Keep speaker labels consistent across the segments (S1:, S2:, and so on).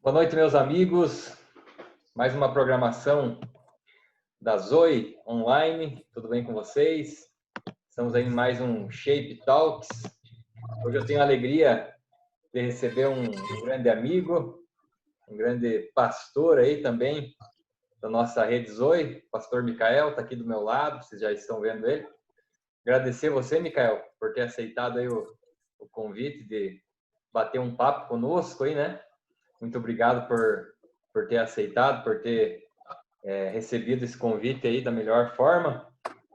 S1: Boa noite, meus amigos. Mais uma programação da Zoe online. Tudo bem com vocês? Estamos aí em mais um Shape Talks. Hoje eu tenho a alegria de receber um grande amigo, um grande pastor aí também da nossa rede Zoe, o pastor Micael, está aqui do meu lado, vocês já estão vendo ele. Agradecer você, Micael, por ter aceitado aí o convite de bater um papo conosco aí, né? Muito obrigado por ter aceitado, por ter recebido esse convite aí da melhor forma.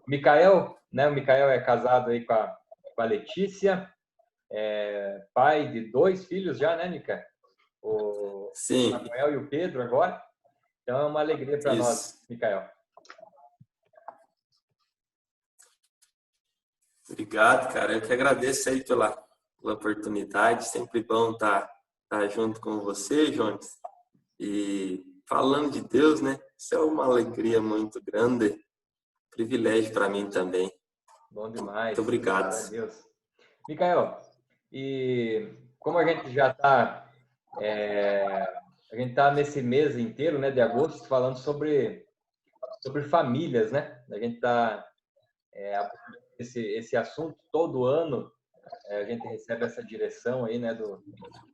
S1: Micael, né? O Micael é casado aí com a Letícia, pai de 2 filhos já, né, Mica? O
S2: Sim,
S1: Samuel e o Pedro agora. Então é uma alegria para nós,
S2: isso.
S1: Micael.
S2: Obrigado, cara. Eu que agradeço aí pela oportunidade. Sempre bom estar junto com você, Jones. E falando de Deus, né? Isso é uma alegria muito grande. Privilégio para mim também.
S1: Bom demais.
S2: Muito obrigado.
S1: Glória a Deus. Micael, e como a gente já está a gente está nesse mês inteiro, né, de agosto, falando sobre famílias, né? A gente está esse assunto todo ano. A gente recebe essa direção aí, né, do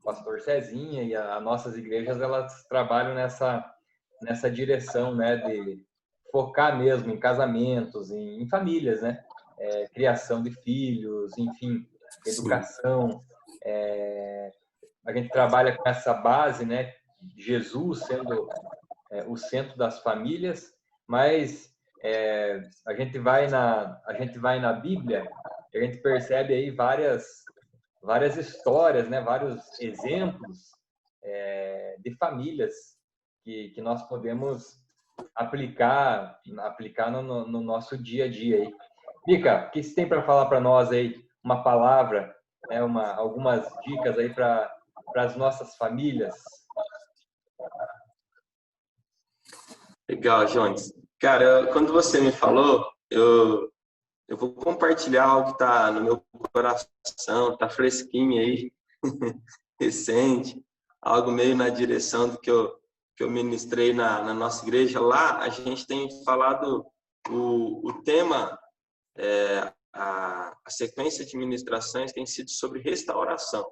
S1: pastor Cezinha, e as nossas igrejas, elas trabalham nessa direção, né, de focar mesmo em casamentos, em famílias, né? Criação de filhos, enfim,
S2: Sim,
S1: educação. A gente trabalha com essa base, né? Jesus sendo o centro das famílias, mas a gente vai na Bíblia e a gente percebe aí várias histórias, né? Vários exemplos de famílias que nós podemos aplicar no nosso dia a dia aí. Mica, o que você tem para falar para nós aí? Uma palavra, né? Algumas dicas aí para as nossas famílias.
S2: legal, Jones. Cara, quando você me falou, eu vou compartilhar algo que está no meu coração, está fresquinho aí, recente, algo meio na direção do que eu ministrei na nossa igreja. Lá a gente tem falado o tema, a sequência de ministrações tem sido sobre restauração,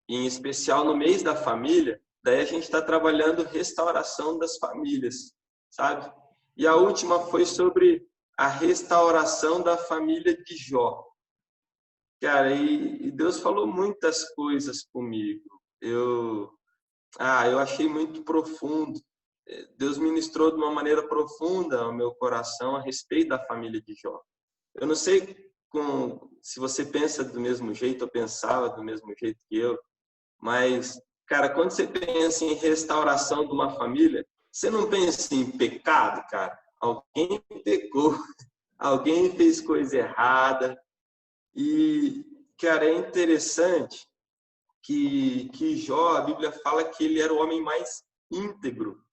S2: e em especial no mês da família. Daí a gente está trabalhando restauração das famílias, sabe? E a última foi sobre a restauração da família de Jó. Cara, e Deus falou muitas coisas comigo. Eu achei muito profundo. Deus ministrou de uma maneira profunda ao meu coração a respeito da família de Jó. Eu não sei se você pensa do mesmo jeito ou pensava do mesmo jeito que eu, mas, cara, quando você pensa em restauração de uma família, você não pensa em pecado, cara. Alguém pecou, alguém fez coisa errada. E, cara, é interessante que Jó, a Bíblia fala que ele era o homem mais íntegro,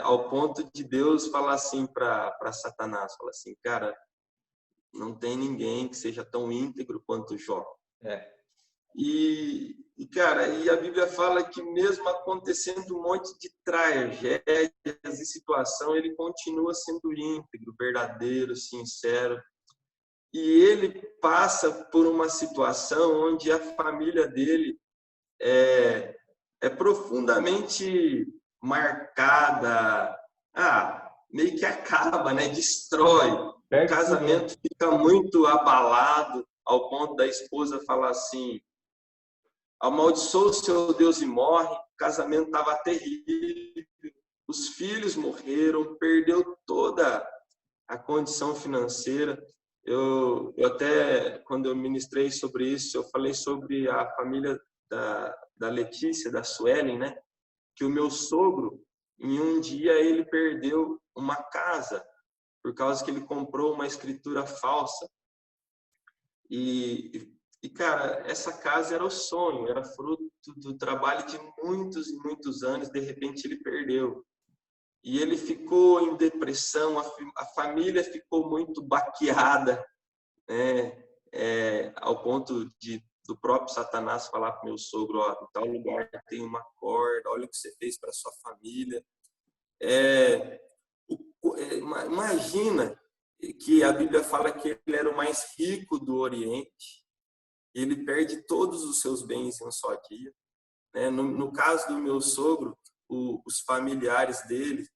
S2: ao ponto de Deus falar assim para Satanás, fala assim, cara, não tem ninguém que seja tão íntegro quanto Jó. Cara, e a Bíblia fala que mesmo acontecendo um monte de tragédias e situação, ele continua sendo íntegro, verdadeiro, sincero. E ele passa por uma situação onde a família dele é profundamente marcada, meio que acaba, né? Destrói. O casamento fica muito abalado, ao ponto da esposa falar assim, amaldiçoa o seu Deus e morre. O casamento estava terrível, os filhos morreram, perdeu toda a condição financeira. Eu até, quando eu ministrei sobre isso, eu falei sobre a família da Letícia, da Suelen, né? Que o meu sogro, em um dia, ele perdeu uma casa por causa que ele comprou uma escritura falsa. E cara, essa casa era o sonho, era fruto do trabalho de muitos e muitos anos. De repente, ele perdeu. E ele ficou em depressão, a família ficou muito baqueada, né? Ao ponto de do próprio Satanás falar para o meu sogro, ó, em tal lugar tem uma corda, olha o que você fez para sua família. Imagina que a Bíblia fala que ele era o mais rico do Oriente, ele perde todos os seus bens em um só dia. Né? No caso do meu sogro, os familiares dele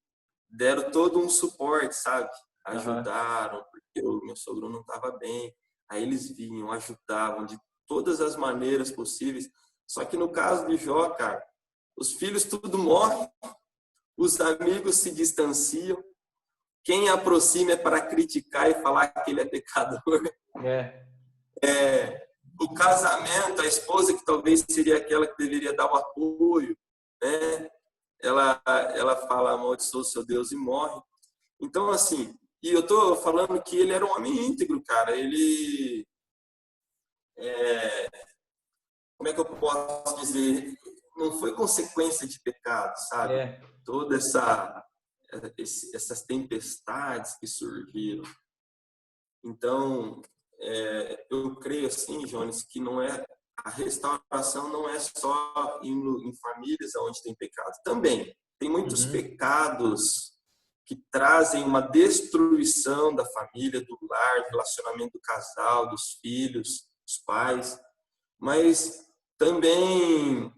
S2: deram todo um suporte, sabe? Ajudaram, porque o meu sogro não estava bem. Aí eles vinham, ajudavam de todas as maneiras possíveis. Só que no caso de Jó, cara, os filhos tudo morrem, os amigos se distanciam, quem aproxima é para criticar e falar que ele é pecador. O casamento, a esposa que talvez seria aquela que deveria dar o apoio, né? Ela fala, amaldiçoa o seu Deus e morre. Então, assim, e eu tô falando que ele era um homem íntegro, cara. Ele, como é que eu posso dizer? Não foi consequência de pecado, sabe? Toda essas tempestades que surgiram. Então, eu creio assim, Jones, que não é a restauração não é só em famílias onde tem pecado. Também tem muitos pecados que trazem uma destruição da família, do lar, do relacionamento do casal, dos filhos, dos pais. Mas também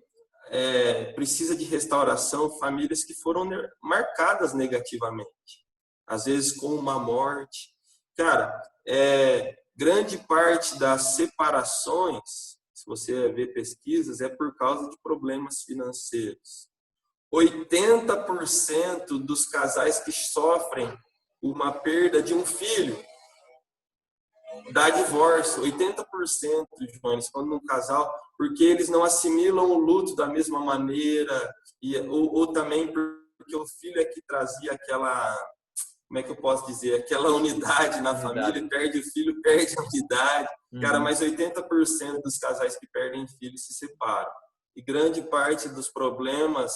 S2: precisa de restauração famílias que foram marcadas negativamente, às vezes com uma morte. Cara, grande parte das separações, se você ver pesquisas, é por causa de problemas financeiros. 80% dos casais que sofrem uma perda de um filho dá divórcio. 80%, Jones, quando um casal, porque eles não assimilam o luto da mesma maneira, ou também porque o filho é que trazia aquela, como é que eu posso dizer, aquela unidade na família, perde o filho, perde a unidade. Cara, mas 80% dos casais que perdem filhos se separam. E grande parte dos problemas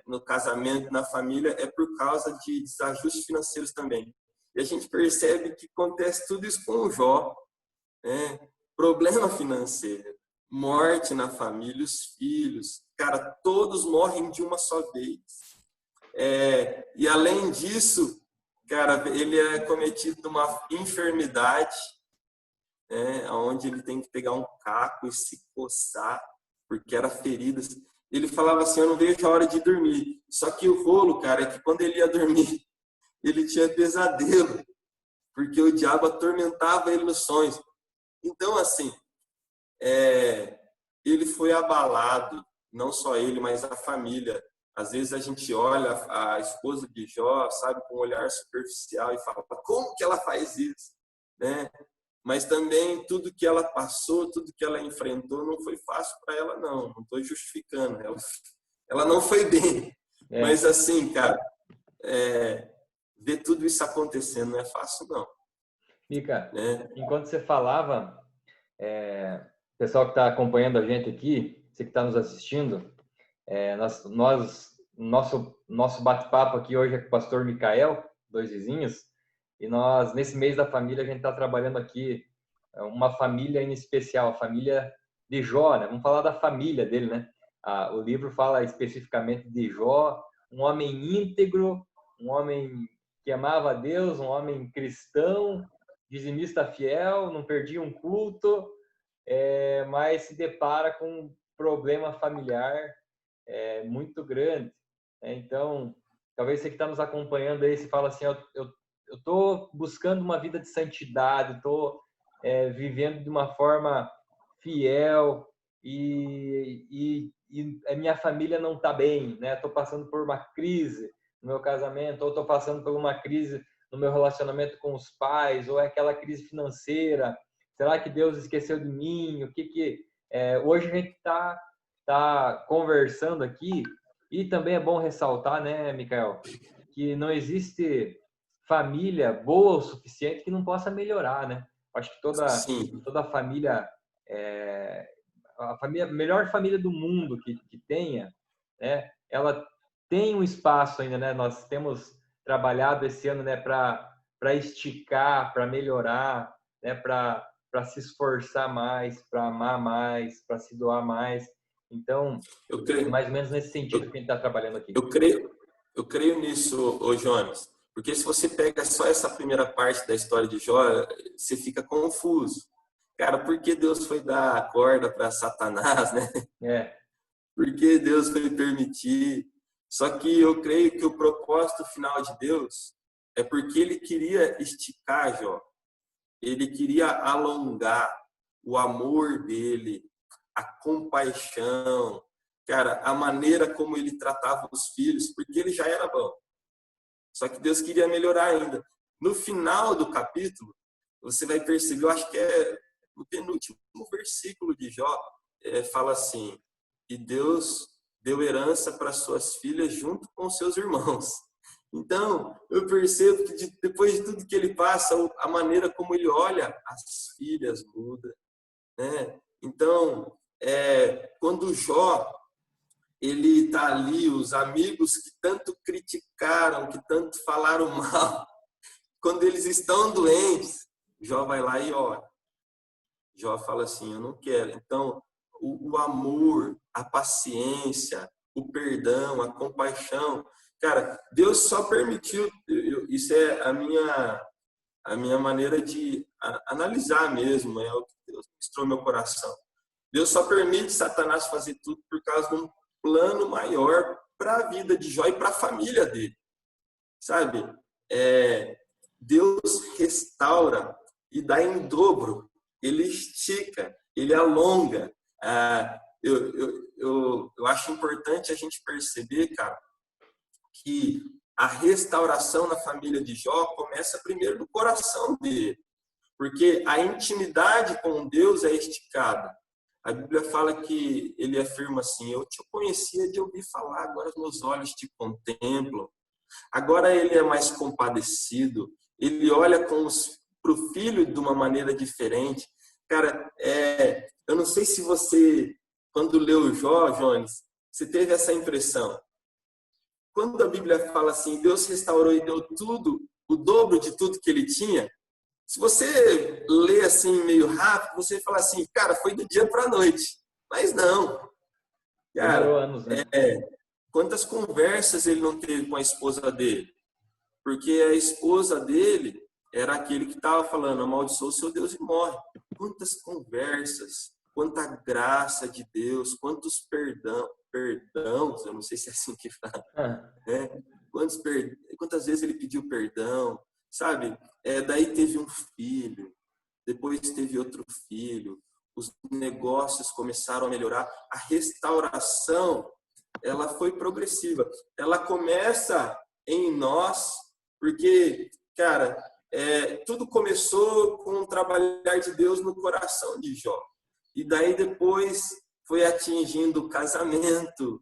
S2: no casamento, na família, é por causa de desajustes financeiros também. E a gente percebe que acontece tudo isso com o Jó, né? Problema financeiro, morte na família, os filhos, cara, todos morrem de uma só vez. E além disso, cara, ele é cometido de uma enfermidade, onde ele tem que pegar um caco e se coçar, porque era feridas. Ele falava assim, eu não vejo a hora de dormir. Só que o rolo, cara, é que quando ele ia dormir, ele tinha pesadelo, porque o diabo atormentava ele nos sonhos. Então, assim, ele foi abalado, não só ele, mas a família. Às vezes a gente olha a esposa de Jó, sabe, com um olhar superficial e fala, como que ela faz isso? Né? Mas também tudo que ela passou, tudo que ela enfrentou, não foi fácil para ela, não estou justificando. Ela não foi bem. Mas assim, cara, ver tudo isso acontecendo não é fácil, não.
S1: Mica, enquanto você falava, o pessoal que está acompanhando a gente aqui, você que está nos assistindo, nosso bate-papo aqui hoje é com o pastor Micael, 2 vizinhos, e nós, nesse mês da família, a gente está trabalhando aqui uma família em especial, a família de Jó, né? Vamos falar da família dele, né? O livro fala especificamente de Jó, um homem íntegro, um homem que amava a Deus, um homem cristão, dizimista fiel, não perdia um culto, mas se depara com um problema familiar muito grande. Então, talvez você que está nos acompanhando aí, se fala assim, eu estou buscando uma vida de santidade, estou vivendo de uma forma fiel e a minha família não está bem, né? Estou passando por uma crise no meu casamento, ou estou passando por uma crise no meu relacionamento com os pais, ou é aquela crise financeira. Será que Deus esqueceu de mim? Hoje a gente está conversando aqui, e também é bom ressaltar, né, Micael, que não existe família boa o suficiente que não possa melhorar, né? Acho que toda família, a melhor família do mundo que tenha, né, ela tem um espaço ainda, né? Nós temos trabalhado esse ano, né, para esticar, para melhorar, né, para para se esforçar mais, para amar mais, para se doar mais. Então,
S2: Eu creio,
S1: mais ou menos nesse sentido que a gente está trabalhando aqui.
S2: eu creio nisso, ô Jones, porque se você pega só essa primeira parte da história de Jó, você fica confuso. Cara, por que Deus foi dar a corda para Satanás, né?
S1: É,
S2: Por que Deus foi permitir? Só que eu creio que o propósito final de Deus é porque ele queria esticar Jó. Ele queria alongar o amor dele, a compaixão, cara, a maneira como ele tratava os filhos, porque ele já era bom. Só que Deus queria melhorar ainda. No final do capítulo, você vai perceber, eu acho que é o penúltimo versículo de Jó, fala assim: e Deus deu herança para suas filhas junto com seus irmãos. Então, eu percebo que depois de tudo que ele passa, a maneira como ele olha as filhas muda, né? Então, quando Jó ele está ali, os amigos que tanto criticaram, que tanto falaram mal, quando eles estão doentes, Jó vai lá e ora. Jó fala assim: eu não quero. Então, o amor, a paciência, o perdão, a compaixão, cara, Deus só permitiu. Isso é a minha maneira de analisar mesmo, é o que Deus mostrou no meu coração. Deus só permite Satanás fazer tudo por causa de um plano maior para a vida de Jó e para a família dele, sabe? Deus restaura e dá em dobro, ele estica, ele alonga. Eu acho importante a gente perceber, cara, que a restauração na família de Jó começa primeiro no coração dele, porque a intimidade com Deus é esticada. A Bíblia fala que ele afirma assim: eu te conhecia de ouvir falar, agora meus olhos te contemplam. Agora ele é mais compadecido, ele olha para o filho de uma maneira diferente. Cara, eu não sei se você, quando leu Jó, Jones, você teve essa impressão. Quando a Bíblia fala assim, Deus restaurou e deu tudo, o dobro de tudo que ele tinha, se você lê assim meio rápido, você fala assim, cara, foi do dia para a noite. Mas não.
S1: demorou
S2: Cara,
S1: anos, né?
S2: quantas conversas ele não teve com a esposa dele? Porque a esposa dele era aquele que estava falando, amaldiçoa o seu Deus e morre. Quantas conversas, quanta graça de Deus, quantos perdãos, eu não sei se é assim que fala, né? Quantas vezes ele pediu perdão, sabe? Daí teve um filho, depois teve outro filho, os negócios começaram a melhorar, a restauração, ela foi progressiva. Ela começa em nós, porque, cara, tudo começou com o trabalhar de Deus no coração de Jó. E daí depois foi atingindo o casamento,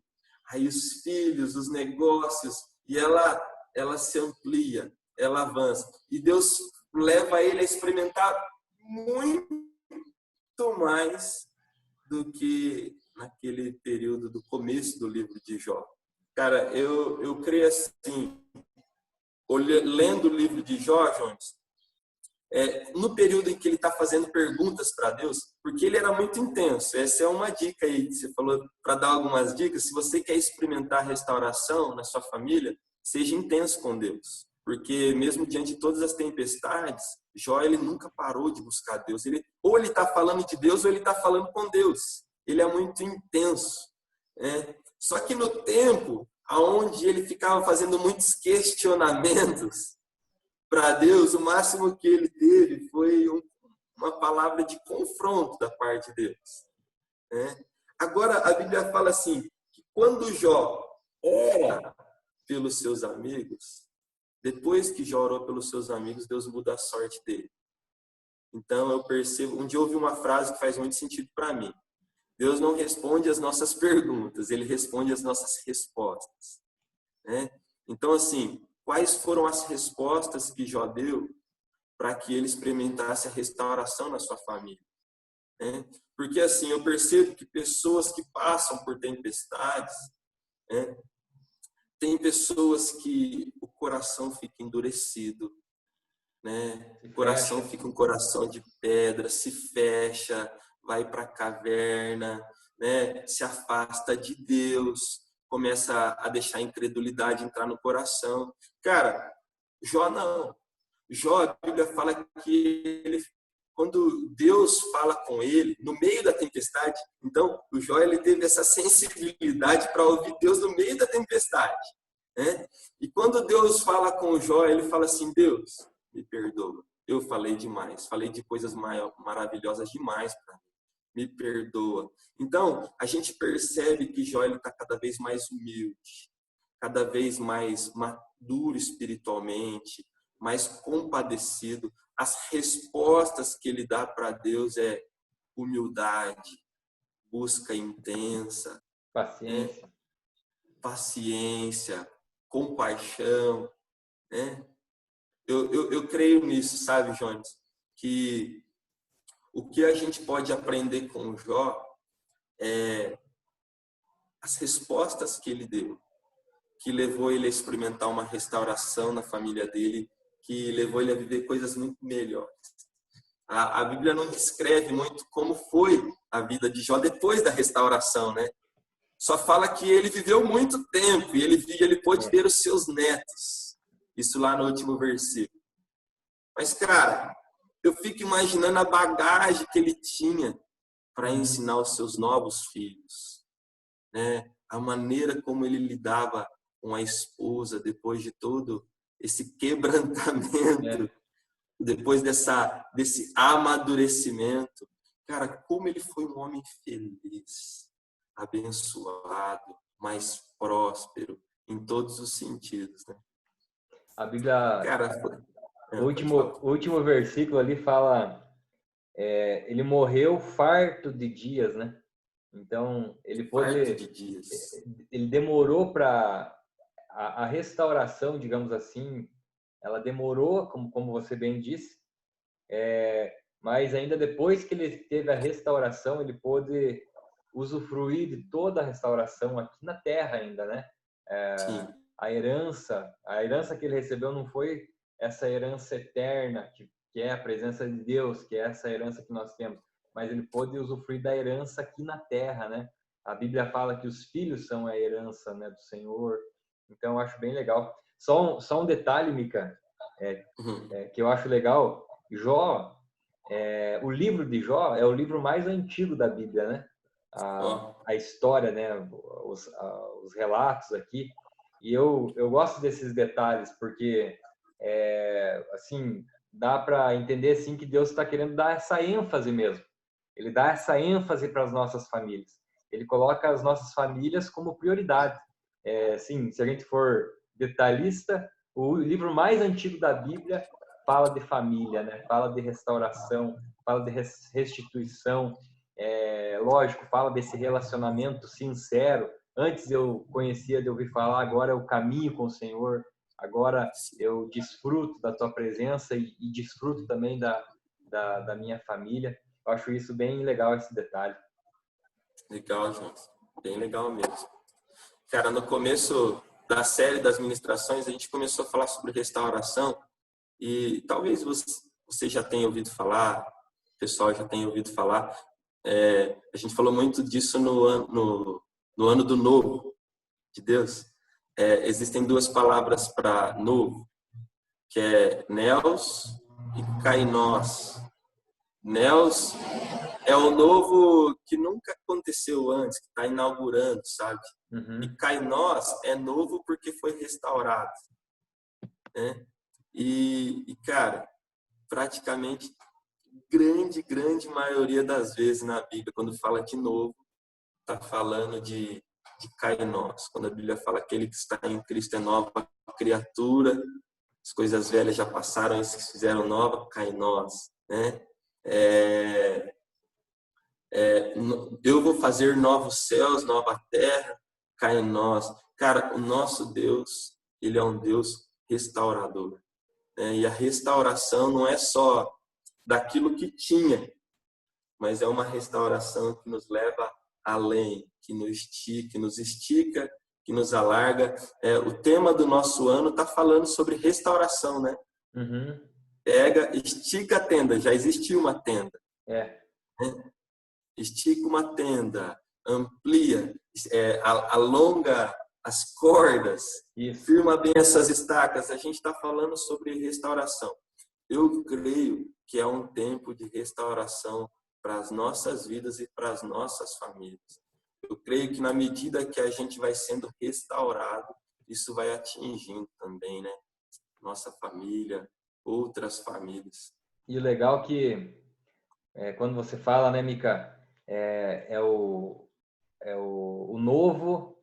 S2: aí os filhos, os negócios, e ela se amplia, ela avança. E Deus leva ele a experimentar muito mais do que naquele período do começo do livro de Jó. Cara, eu creio assim, lendo o livro de Jó, Jones, no período em que ele está fazendo perguntas para Deus, porque ele era muito intenso. Essa é uma dica aí, você falou para dar algumas dicas. Se você quer experimentar restauração na sua família, seja intenso com Deus. Porque mesmo diante de todas as tempestades, Jó ele nunca parou de buscar Deus. Ou ele está falando de Deus ou ele está falando com Deus. Ele é muito intenso. Só que no tempo onde ele ficava fazendo muitos questionamentos para Deus, o máximo que ele teve foi uma palavra de confronto da parte de Deus. Agora, a Bíblia fala assim, que quando Jó ora pelos seus amigos, depois que Jó orou pelos seus amigos, Deus muda a sorte dele. Então, eu percebo, um dia eu ouvi uma frase que faz muito sentido para mim. Deus não responde as nossas perguntas, Ele responde as nossas respostas. Então, assim, quais foram as respostas que Jó deu para que ele experimentasse a restauração na sua família? Porque, assim, eu percebo que pessoas que passam por tempestades, tem pessoas que o coração fica endurecido, né?
S1: Se
S2: O coração
S1: fecha.
S2: fica um coração de pedra, se fecha, vai para a caverna, né? Se afasta de Deus, começa a deixar a incredulidade entrar no coração. Cara, Jó não. Jó, a Bíblia fala que ele, quando Deus fala com ele, no meio da tempestade, então o Jó ele teve essa sensibilidade para ouvir Deus no meio da tempestade, né? E quando Deus fala com o Jó, ele fala assim: Deus, me perdoa, eu falei demais, falei de coisas maravilhosas demais para mim, me perdoa. Então, a gente percebe que Jó está cada vez mais humilde, cada vez mais maduro espiritualmente, mais compadecido. As respostas que ele dá para Deus é humildade, busca intensa, né?
S1: Paciência.
S2: Paciência, compaixão, né? Eu creio nisso, sabe, Jones? Que o que a gente pode aprender com o Jó é as respostas que ele deu, que levou ele a experimentar uma restauração na família dele, que levou ele a viver coisas muito melhores. A Bíblia não descreve muito como foi a vida de Jó depois da restauração, né? Só fala que ele viveu muito tempo e ele pôde ver os seus netos. Isso lá no último versículo. Mas, cara, eu fico imaginando a bagagem que ele tinha para ensinar os seus novos filhos, né? A maneira como ele lidava com a esposa depois de todo esse quebrantamento, depois desse amadurecimento. Cara, como ele foi um homem feliz, abençoado, mais próspero em todos os sentidos, né?
S1: A Bíblia,
S2: Cara, pode falar.
S1: o último versículo ali fala, ele morreu farto de dias, né? Então,
S2: Farto de dias.
S1: ele demorou para a restauração, digamos assim, ela demorou, como você bem disse, mas ainda depois que ele teve a restauração, ele pôde usufruir de toda a restauração aqui na terra ainda, né?
S2: Sim.
S1: A herança que ele recebeu não foi essa herança eterna, que é a presença de Deus, que é essa herança que nós temos, mas ele pôde usufruir da herança aqui na terra, né? A Bíblia fala que os filhos são a herança, né, do Senhor. Então, eu acho bem legal. Só um detalhe, Mica, que eu acho legal. Jó, o livro de Jó é o livro mais antigo da Bíblia, né? A história, né? Os relatos aqui. E eu gosto desses detalhes, porque, assim, dá para entender, assim, que Deus está querendo dar essa ênfase mesmo. Ele dá essa ênfase para as nossas famílias. Ele coloca as nossas famílias como prioridade. Sim, se a gente for detalhista, o livro mais antigo da Bíblia fala de família, né? Fala de restauração, fala de restituição. Lógico, fala desse relacionamento sincero. Antes eu conhecia de ouvir falar, agora eu caminho com o Senhor, agora eu desfruto da tua presença e desfruto também da minha família. Eu acho isso bem legal, esse detalhe.
S2: Legal, João. Bem legal mesmo. Cara, no começo da série das ministrações, a gente começou a falar sobre restauração e talvez você já tenha ouvido falar, o pessoal já tenha ouvido falar. A gente falou muito disso no ano do novo de Deus. Existem duas palavras para novo, que é Neos e Kainós. Neos é o novo que nunca aconteceu antes, que está inaugurando, sabe?
S1: Uhum.
S2: E Kainós é novo porque foi restaurado, né? E cara, praticamente grande maioria das vezes na Bíblia, quando fala de novo, está falando de Kainós. Quando a Bíblia fala que aquele que está em Cristo é nova criatura, as coisas velhas já passaram e se fizeram nova, Kainós, né? Eu vou fazer novos céus, nova terra, Kainós. Cara, o nosso Deus, ele é um Deus restaurador, né? E a restauração não é só daquilo que tinha, mas é uma restauração que nos leva além, que nos estica, que nos alarga. O tema do nosso ano está falando sobre restauração, né?
S1: Uhum.
S2: Pega, estica a tenda, já existia uma tenda.
S1: É.
S2: Né? Estica uma tenda, amplia, alonga as cordas,
S1: Isso.
S2: firma bem essas estacas. A gente está falando sobre restauração. Eu creio que é um tempo de restauração para as nossas vidas e para as nossas famílias. Eu creio que na medida que a gente vai sendo restaurado, isso vai atingindo também, né? Nossa família, outras famílias.
S1: E o legal que, quando você fala, né, Mica, é o novo...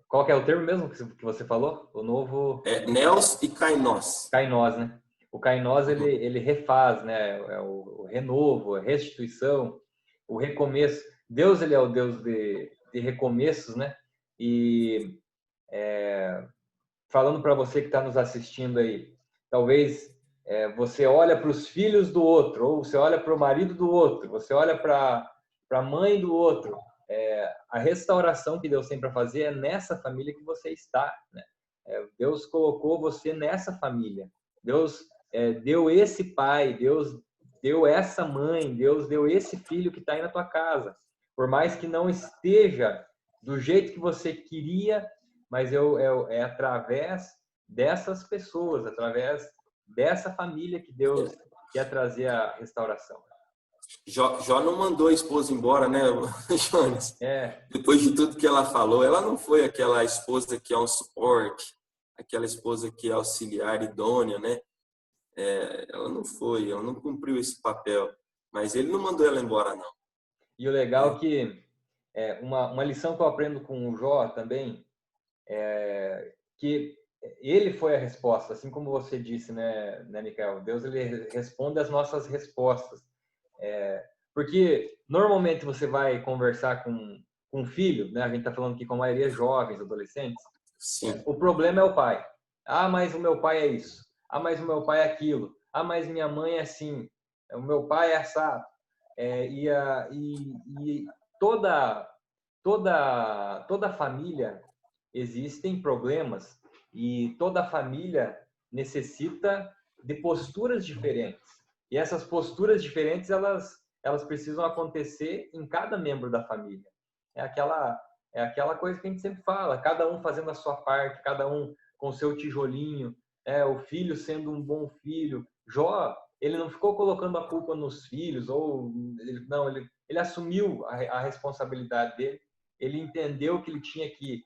S1: Qual que é o termo mesmo que você falou? O novo...
S2: Nels e Kainós.
S1: Kainós, né? O Kainós, ele refaz, né? É o renovo, a restituição, o recomeço. Deus, ele é o Deus de recomeços, né? E falando para você que está nos assistindo aí, talvez você olha para os filhos do outro, ou você olha para o marido do outro, você olha para a mãe do outro. A restauração que Deus tem para fazer é nessa família que você está, né? Deus colocou você nessa família. Deus deu esse pai, Deus deu essa mãe, Deus deu esse filho que está aí na tua casa. Por mais que não esteja do jeito que você queria, mas é através dessas pessoas, através dessa família que Deus quer trazer a restauração.
S2: Jó não mandou a esposa embora, né, Jones? Depois de tudo que ela falou, ela não foi aquela esposa que é um suporte, aquela esposa que é auxiliar, idônea, né? Ela não cumpriu esse papel, mas ele não mandou ela embora, não.
S1: E o legal é que uma lição que eu aprendo com o Jó também que ele foi a resposta, assim como você disse, né, Micael? Deus, ele responde as nossas respostas. Porque normalmente você vai conversar com um filho, né? A gente está falando aqui com a maioria jovens, adolescentes.
S2: Sim.
S1: O problema é o pai. Ah, mas o meu pai é isso. Ah, mas o meu pai é aquilo. Ah, mas minha mãe é assim. O meu pai é assado. E toda família existem problemas e toda família necessita de posturas diferentes. E essas posturas diferentes, elas precisam acontecer em cada membro da família. É aquela coisa que a gente sempre fala, cada um fazendo a sua parte, cada um com o seu tijolinho, o filho sendo um bom filho. Jó, ele não ficou colocando a culpa nos filhos, ele assumiu a responsabilidade dele, ele entendeu que ele tinha que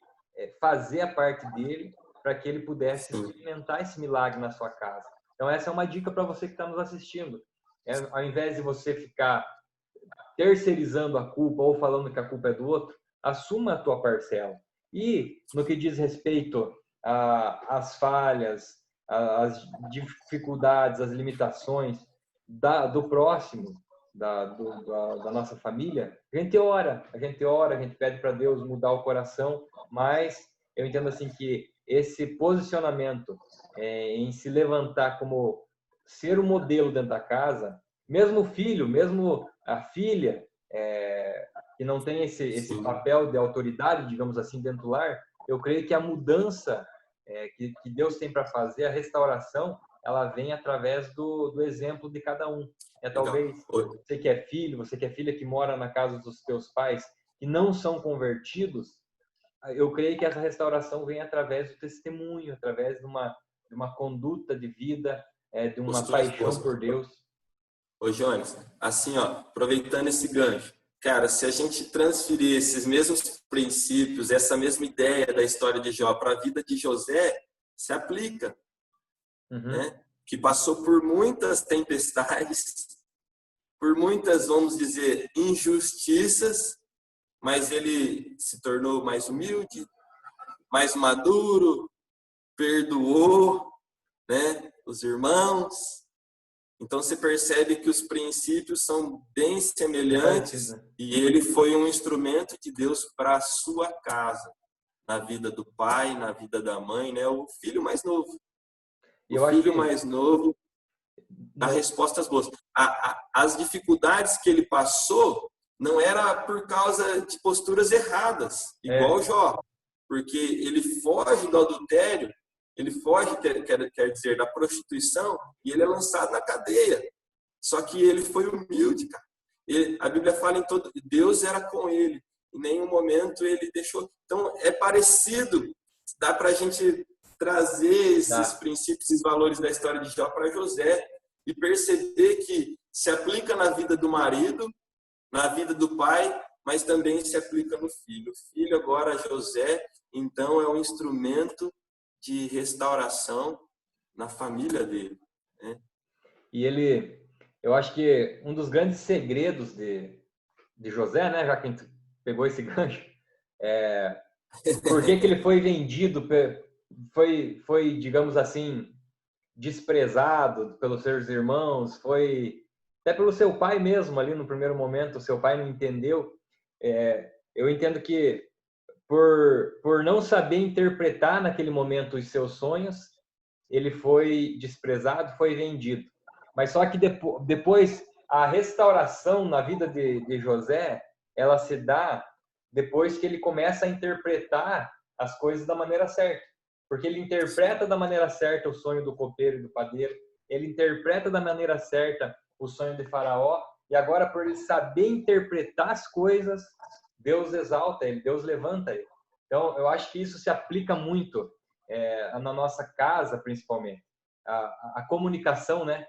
S1: fazer a parte dele para que ele pudesse experimentar esse milagre na sua casa. Então, essa é uma dica para você que está nos assistindo. Ao invés de você ficar terceirizando a culpa ou falando que a culpa é do outro, assuma a tua parcela. E, no que diz respeito às falhas, às dificuldades, às limitações do próximo, da nossa família, a gente ora, a gente pede para Deus mudar o coração, mas eu entendo assim que esse posicionamento em se levantar como ser o modelo dentro da casa, mesmo o filho, mesmo a filha, que não tem esse papel de autoridade, digamos assim, dentro do lar, eu creio que a mudança que Deus tem para fazer, a restauração, ela vem através do exemplo de cada um. Talvez você que é filho, você que é filha que mora na casa dos teus pais, que não são convertidos, eu creio que essa restauração vem através do testemunho, através de uma conduta de vida, de uma paixão por Deus.
S2: Ô, Jones, assim, ó, aproveitando esse gancho, cara, se a gente transferir esses mesmos princípios, essa mesma ideia da história de Jó para a vida de José, se aplica, né? Que passou por muitas tempestades, por muitas, vamos dizer, injustiças, mas ele se tornou mais humilde, mais maduro, perdoou, né, os irmãos. Então você percebe que os princípios são bem semelhantes, né? E ele foi um instrumento de Deus para a sua casa, na vida do pai, na vida da mãe, né? O filho mais novo. O filho mais novo dá respostas boas. As dificuldades que ele passou não era por causa de posturas erradas, igual Jó, porque ele foge do adultério Ele foge, quer dizer, da prostituição, e ele é lançado na cadeia. Só que ele foi humilde, cara. A Bíblia fala em todo... Deus era com ele. Em nenhum momento ele deixou... Então, é parecido. Dá para a gente trazer esses princípios, esses valores da história de Jó para José e perceber que se aplica na vida do marido, na vida do pai, mas também se aplica no filho. O filho agora, José, então é um instrumento de restauração na família dele, né?
S1: E eu acho que um dos grandes segredos de José, né, já que a gente pegou esse gancho, por que ele foi vendido, foi, digamos assim, desprezado pelos seus irmãos, foi até pelo seu pai mesmo ali no primeiro momento, o seu pai não entendeu. Eu entendo que por não saber interpretar naquele momento os seus sonhos, ele foi desprezado, foi vendido. Mas só que depois a restauração na vida de José, ela se dá depois que ele começa a interpretar as coisas da maneira certa. Porque ele interpreta da maneira certa o sonho do copeiro e do padeiro, ele interpreta da maneira certa o sonho de Faraó, e agora por ele saber interpretar as coisas, Deus exalta ele, Deus levanta ele. Então, eu acho que isso se aplica muito na nossa casa, principalmente. A comunicação, né?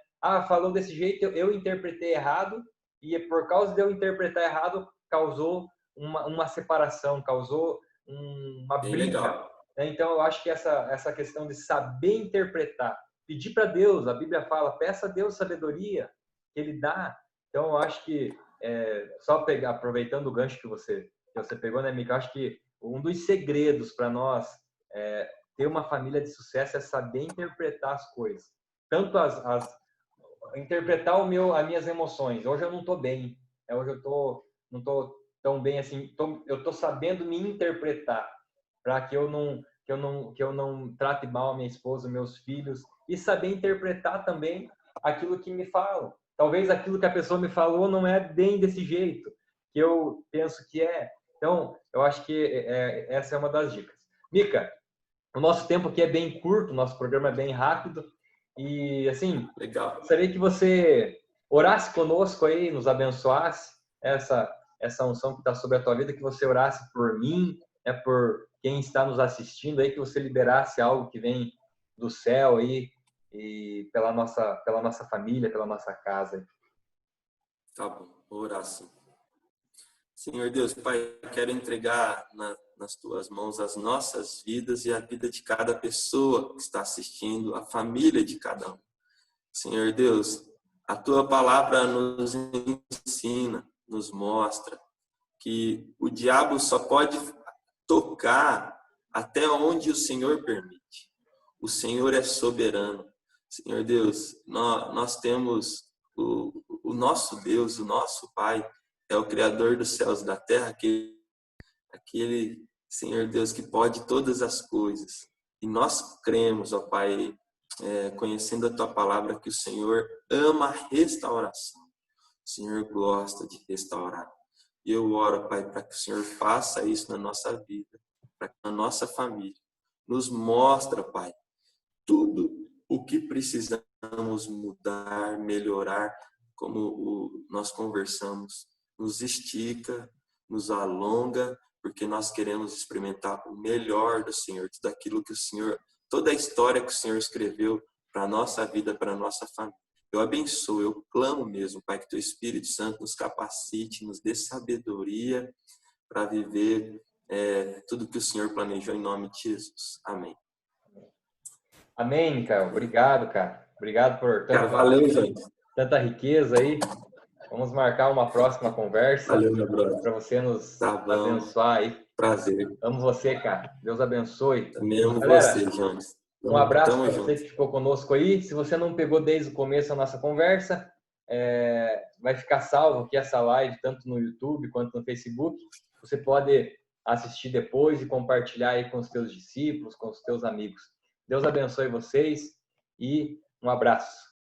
S1: Falou desse jeito, eu interpretei errado, e por causa de eu interpretar errado, causou uma separação, causou uma
S2: Bem
S1: briga.
S2: legal.
S1: Então, eu acho que essa questão de saber interpretar, pedir para Deus, a Bíblia fala, peça a Deus sabedoria, que Ele dá. Então, eu acho que, só aproveitando o gancho que você pegou, né, Mica? Eu acho que um dos segredos para nós ter uma família de sucesso é saber interpretar as coisas. Tanto interpretar as minhas emoções. Hoje eu não estou bem. Hoje não estou tão bem assim. Eu estou sabendo me interpretar para que eu não trate mal a minha esposa, meus filhos, e saber interpretar também aquilo que me falam. Talvez aquilo que a pessoa me falou não é bem desse jeito que eu penso que é. Então, eu acho que essa é uma das dicas. Mica, o nosso tempo aqui é bem curto, o nosso programa é bem rápido. E, assim,
S2: Legal.
S1: gostaria que você orasse conosco aí, nos abençoasse essa unção que está sobre a tua vida, que você orasse por mim, por quem está nos assistindo aí, que você liberasse algo que vem do céu aí e pela nossa família, pela nossa casa.
S2: Tá bom, vou orar assim. Senhor Deus, Pai, quero entregar nas tuas mãos as nossas vidas e a vida de cada pessoa que está assistindo, a família de cada um. Senhor Deus, a tua palavra nos ensina, nos mostra que o diabo só pode tocar até onde o Senhor permite. O Senhor é soberano. Senhor Deus, nós temos o nosso Deus, o nosso Pai, é o Criador dos céus e da terra, aquele Senhor Deus que pode todas as coisas. E nós cremos, ó Pai, conhecendo a Tua palavra, que o Senhor ama a restauração. O Senhor gosta de restaurar. E eu oro, Pai, para que o Senhor faça isso na nossa vida, para que na nossa família. Nos mostra, Pai, tudo o que precisamos mudar, melhorar, como nós conversamos. Nos estica, nos alonga, porque nós queremos experimentar o melhor do Senhor, tudo aquilo que o Senhor, toda a história que o Senhor escreveu para a nossa vida, para a nossa família. Eu abençoo, eu clamo mesmo, Pai, que Teu Espírito Santo nos capacite, nos dê sabedoria para viver tudo que o Senhor planejou em nome de Jesus. Amém.
S1: Amém, cara. Obrigado, cara. Obrigado por
S2: Valeu, gente.
S1: Tanta riqueza aí. Vamos marcar uma próxima conversa.
S2: Valeu, meu brother.
S1: Para você nos
S2: bom.
S1: abençoar aí.
S2: Prazer.
S1: Amo você, cara. Deus abençoe.
S2: Também amo
S1: Galera,
S2: você, Jones.
S1: Um abraço
S2: para
S1: você que ficou conosco aí. Se você não pegou desde o começo a nossa conversa, vai ficar salvo aqui essa live, tanto no YouTube quanto no Facebook. Você pode assistir depois e compartilhar aí com os teus discípulos, com os teus amigos. Deus abençoe vocês e um abraço.